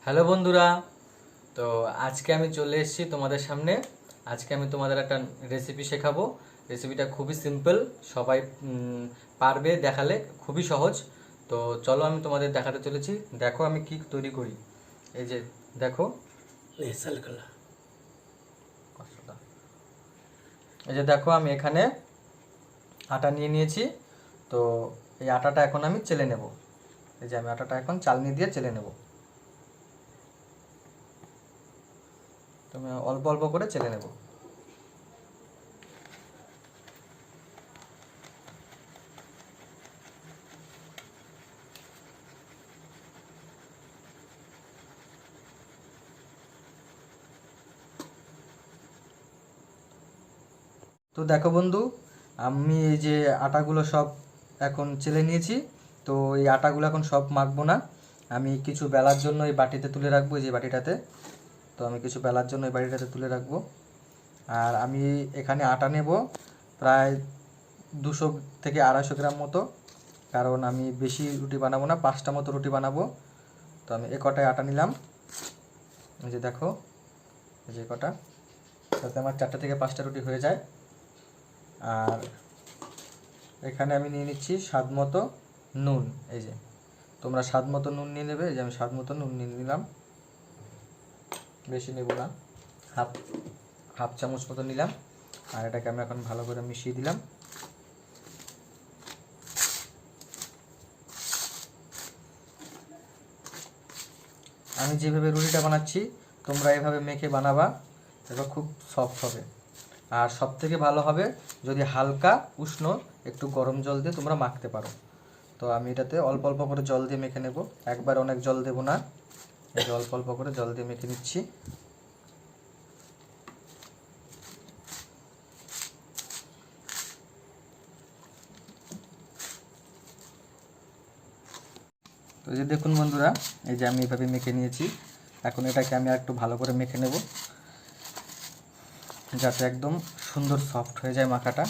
Hello বন্ধুরা, তো আজকে আমি চলে এসেছি তোমাদের সামনে। আজকে আমি তোমাদের একটা রেসিপি শেখাবো। রেসিপিটা খুবই সিম্পল, সবাই পারবে, দেখালে খুবই সহজ। তো চলো আমি তোমাদের দেখাতে চলেছি। দেখো আমি কি তৈরি করি। এই যে দেখো, এই যে দেখো আমি এখানে আটা নিয়ে নিয়েছি। তো এই আটাটা এখন আমি চেলে নেব। এই যে আমি আটাটা এখন চালনি দিয়ে চেলে নেব। তুমি অল্প অল্প করে চেলে নেব। তো দেখো বন্ধু, আমি এই যে আটাগুলো সব এখন চেলে নিয়েছি। তো এই আটাগুলো এখন সব মাখবো না, আমি কিছু বেলার জন্য এই বাটিতে তুলে রাখবো, এই যে বাটিটাতে। তো আমি কিছু বেলার জন্য এই বাটিটাতে তুলে রাখবো। আর আমি এখানে আটা নেব প্রায় 200 থেকে 250 গ্রাম মতো, কারণ আমি বেশি রুটি বানাবো না, 5টা মতো রুটি বানাবো। তো আমি এ কটায় আটা নিলাম। এই যে দেখো, এই যে কটা, তাতে আমার 4টা থেকে 5টা রুটি হয়ে যায়। আর এখানে আমি নিয়ে নিচ্ছি স্বাদ মতো নুন। এই যে তোমরা স্বাদ মতো নুন নিয়ে নেবে। এই যে আমি স্বাদ মতো নুন নিয়ে নিলাম, বেশি নেব না, হাফ হাফ চামচ মতো নিলাম। আর এটাকে আমি এখন ভালো করে মিশিয়ে দিলাম। আমি যেভাবে রুটিটা বানাচ্ছি তোমরা এভাবে মেখে বানাবা, এটা খুব সফট হবে। আর সব থেকে ভালো হবে যদি হালকা উষ্ণ একটু গরম জল দিয়ে তোমরা মাখতে পারো। তো আমি এটাতে অল্প অল্প করে জল দিয়ে মেখে নেব, একবার অনেক জল দেব না। এই যে অল্প অল্প করে জল দিয়ে মেখে নিচ্ছি। তো এই যে দেখুন বন্ধুরা, এই যে আমি এভাবে মেখে নিয়েছি। এখন এটাকে আমি একটু ভালো করে মেখে নেব, যাতে একদম সুন্দর সফট হয়ে যায় মাখাটা।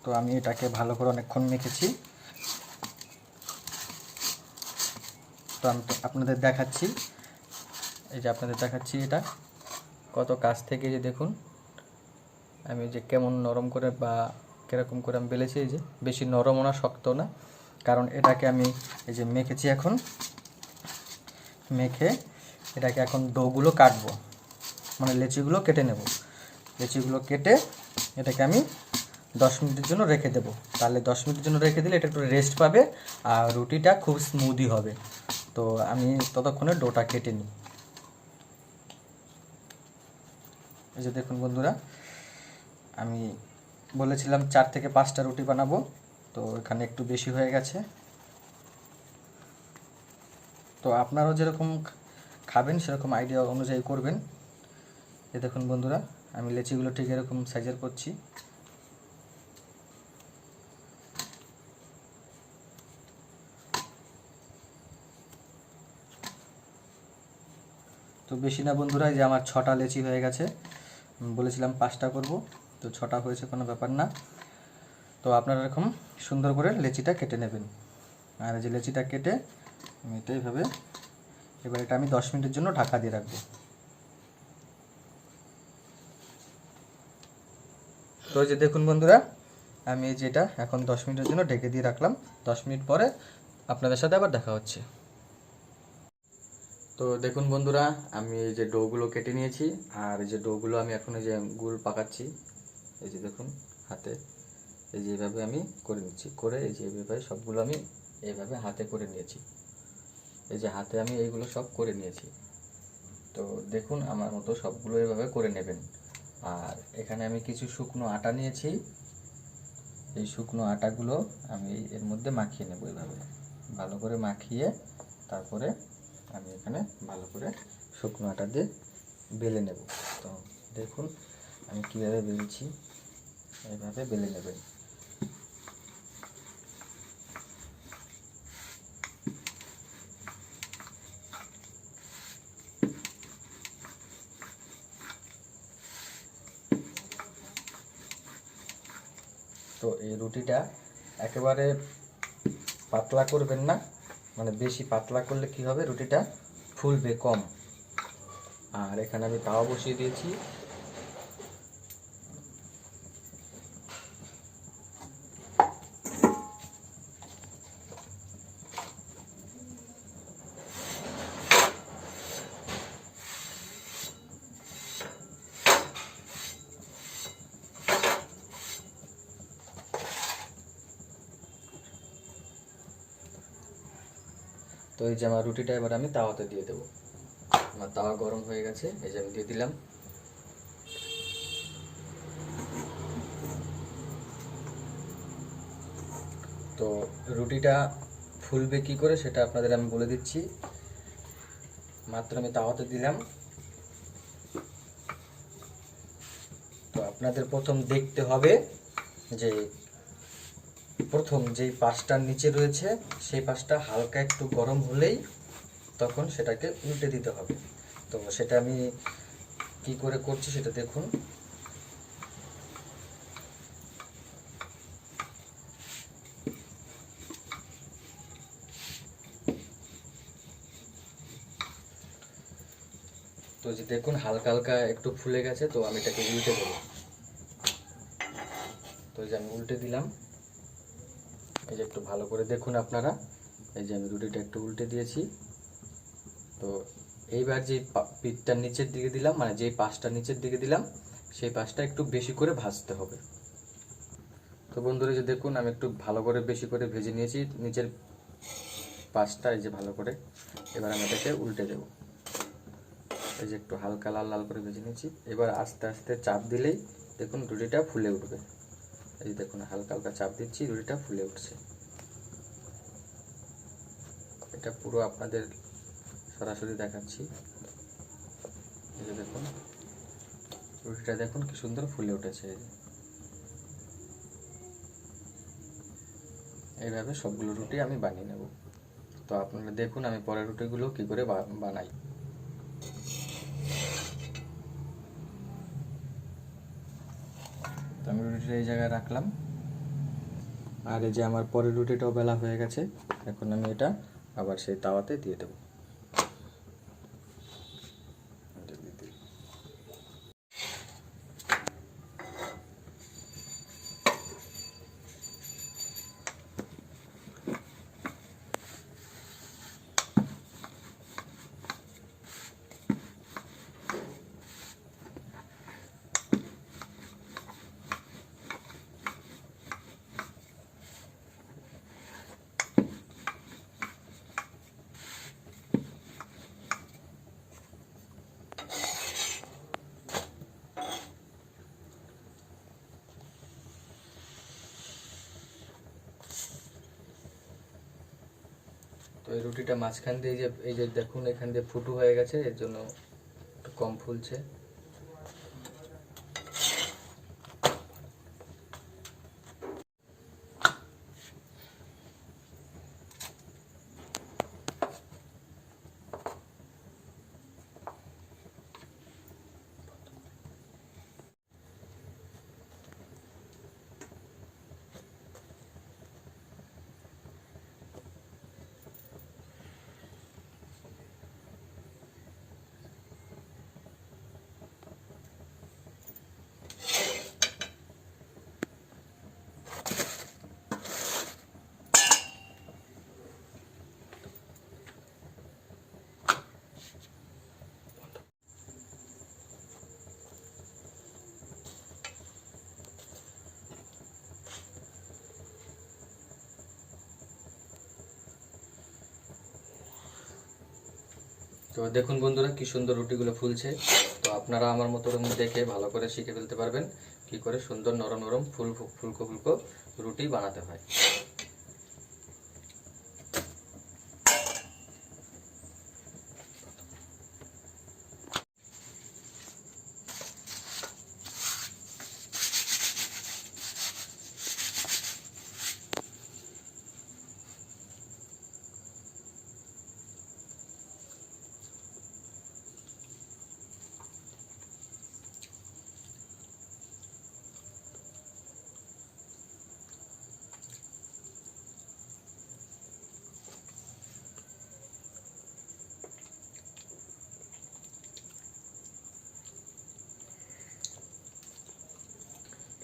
তো আমি এটাকে ভালো করে অনেকক্ষণ মেখেছি। তো আমি আপনাদের দেখাচ্ছি, এই যে আপনাদের দেখাচ্ছি এটা কত কাছ থেকে। যে দেখুন আমি যে কেমন নরম করে বা কীরকম করে আমি বেলেছি। এই যে বেশি নরমও না শক্ত না, কারণ এটাকে আমি এই যে মেখেছি। এখন মেখে এটাকে এখন ডোগুলো কাটবো, মানে লেচিগুলো কেটে নেব। লেচিগুলো কেটে এটাকে আমি 10 মিনিটের জন্য রেখে দেবো। তাহলে 10 মিনিটের জন্য রেখে দিলে এটা একটু রেস্ট পাবে আর রুটিটা খুব স্মুদি হবে। তো আমি ততক্ষণে ডোটা কেটে নিই। এই যে দেখুন বন্ধুরা, আমি বলেছিলাম 4 থেকে 5টা রুটি বানাবো, তো এখানে একটু বেশি হয়ে গেছে। তো আপনারাও যেরকম খাবেন সেরকম আইডিয়া অনুযায়ী করবেন। এই দেখুন বন্ধুরা, আমি লেচিগুলো ঠিক এরকম সাইজের করছি। তো বেশি না বন্ধুরা, এই যে আমার 6টা লেচি হয়ে গেছে। বলেছিলাম 5টা করব, তো 6টা হয়েছে, কোনো ব্যাপার না। তো আপনারা এরকম সুন্দর করে লেচিটা কেটে নেবেন। আর এই যে লেচিটা কেটে আমি এটা এইভাবে, এবার এটা আমি 10 মিনিটের জন্য ঢাকা দিয়ে রাখবো। তো এই যে দেখুন বন্ধুরা, আমি যেটা এখন 10 মিনিটের জন্য ঢেকে দিয়ে রাখলাম। 10 মিনিট পরে আপনাদের সাথে আবার দেখা হচ্ছে। তো দেখুন বন্ধুরা, আমি এই যে ডোগুলো কেটে নিয়েছি। আর এই যে ডোগুলো আমি এখন এই যে গুল পাকাচ্ছি। এই যে দেখুন হাতে, এই যে এইভাবে আমি করে নিচ্ছি, করে এই যে এইভাবে সবগুলো আমি এইভাবে হাতে করে নিয়েছি। এই যে হাতে আমি এইগুলো সব করে নিয়েছি। তো দেখুন আমার মতো সবগুলো এইভাবে করে নেবেন। আর এখানে আমি কিছু শুকনো আটা নিয়েছি। এই শুকনো আটাগুলো আমি এর মধ্যে মাখিয়ে নেব, এইভাবে ভালো করে মাখিয়ে তারপরে আমি এখানে ভালো করে শুকনো আটা দিয়ে বেলে নেব। তো দেখুন আমি কীভাবে বেলছি, এইভাবে বেলে নেবেন। তো এই রুটিটা একেবারে পাতলা করবেন না, মানে বেশি পাতলা করলে কি হবে, রুটিটা ফুলবে কম। আর এখানে আমি তাওয়া বসিয়ে দিয়েছি। তো এই যে আমার রুটিটা এবার আমি তাওয়াতে দিয়ে দেবো। আমার তাওয়া গরম হয়ে গেছে, এই যে আমি দিয়ে দিলাম। তো রুটিটা ফুলবে কি করে সেটা আপনাদের আমি বলে দিচ্ছি। মাত্র আমি তাওয়াতে দিলাম। তো আপনাদের প্রথম দেখতে হবে যে প্রথম যেই পাশটার নিচে রয়েছে সেই পাশটা হালকা একটু গরম হলেই তখন সেটাকে উল্টে দিতে হবে। তো সেটা আমি কি করে করছি সেটা দেখুন। তো যে দেখুন হালকা হালকা একটু ফুলে গেছে, তো আমি এটাকে উল্টে দেবো। তো এই যে আমি উল্টে দিলাম। এই যে একটু ভালো করে দেখুন আপনারা, এই যে আমি রুটিটা একটু উল্টে দিয়েছি। তো এইবার যে পিঠটা নিচের দিকে দিলাম, মানে যেই পাশটা নিচের দিকে দিলাম সেই পাশটা একটু বেশি করে ভাজতে হবে। তো বন্ধুরা যে দেখুন আমি একটু ভালো করে বেশি করে ভেজে নিয়েছি নিচের পাশটা, এই যে ভালো করে। এবার আমি এটাকে উল্টে দেব। এই যে একটু হালকা লাল লাল করে ভেজে নিয়েছি। এবার আস্তে আস্তে চাপ দিলেই দেখুন রুটিটা ফুলে উঠবে। এই দেখুন হালকা হালকা চাপ দিচ্ছি, রুটিটা ফুলে উঠছে। এটা পুরো আপনাদের সরাসরি দেখাচ্ছি। এই যে দেখুন রুটিটা দেখুন কি সুন্দর ফুলে উঠেছে। এইভাবে সবগুলো রুটি আমি বানিয়ে নেব। তো আপনারা দেখুন আমি পরের রুটিগুলো কি করে বানাই। তো আমি রুটিটা এই জায়গায় রাখলাম। আর এই যে আমার পরের রুটিটাও বেলা হয়ে গেছে। এখন আমি এটা আবার সেই তাওয়াতে দিয়ে দেবো। তো এই রুটিটা মাঝখান দিয়ে এই যে দেখুন এখান দিয়ে ফুটো হয়ে গেছে, এর জন্য একটু কম ফুলছে। তো দেখুন বন্ধুরা কি সুন্দর রুটিগুলো ফুলছে। তো আপনারা আমার মতো দেখে ভালো করে শিখে ফেলতে পারবেন কি করে সুন্দর নরম নরম ফুলকো ফুলকো রুটি বানাতে হয়।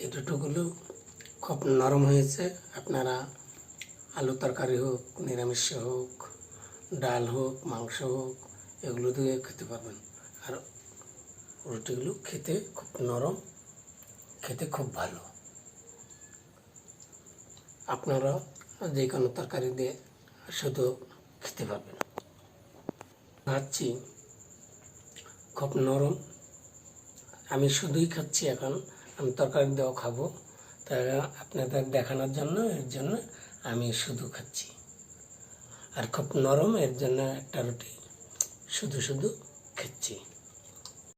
এই রুটিগুলো খুব নরম হয়েছে। আপনারা আলু তরকারি হোক, নিরামিষ হোক, ডাল হোক, মাংস হোক, এগুলো দিয়ে খেতে পারবেন। আর রুটিগুলো খেতে খুব নরম, খেতে খুব ভালো। আপনারা যে কোনো তরকারি দিয়ে শুধু খেতে পারবেন। খাচ্ছি খুব নরম, আমি শুধুই খাচ্ছি। এখন আমি তরকারি দিয়েও খাবো, তাই আপনাদের দেখানোর জন্য, এর জন্য আমি শুধু খাচ্ছি। আর খুব নরম, এর জন্য একটা রুটি শুধু শুধু খাচ্ছি।